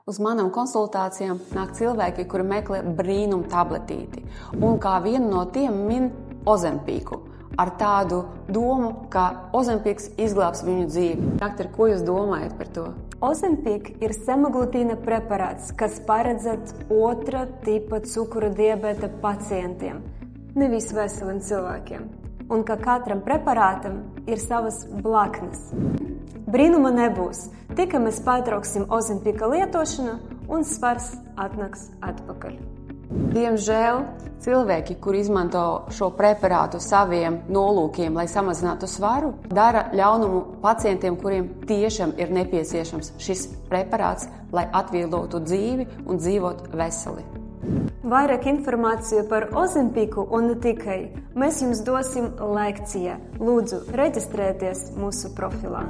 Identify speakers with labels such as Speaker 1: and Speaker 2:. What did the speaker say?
Speaker 1: Uz manām konsultācijām nāk cilvēki, kuri meklē brīnumu tabletīti, un kā vienu no tiem min Ozempiku, ar tādu domu, ka Ozempiks izglābs viņu dzīvi. Doktor, ko jūs domājat par to?
Speaker 2: Ozempik ir semaglutīna preparāts, kas paredzēts otra tipa cukura diabēta pacientiem, nevis veseliem cilvēkiem, un ka katram preparātam ir savas blaknes. Brīnuma nebūs, tikai mēs pārtrauksim Ozempika lietošanu un svars atnāks atpakaļ.
Speaker 1: Diemžēl cilvēki, kuri izmanto šo preparātu saviem nolūkiem, lai samazinātu svaru, dara ļaunumu pacientiem, kuriem tiešām ir nepieciešams šis preparāts, lai atvieglotu dzīvi un dzīvot veseli.
Speaker 2: Vairāk informāciju par Ozempiku un ne tikai mēs jums dosim lekcijā. Lūdzu, reģistrēties mūsu profilā.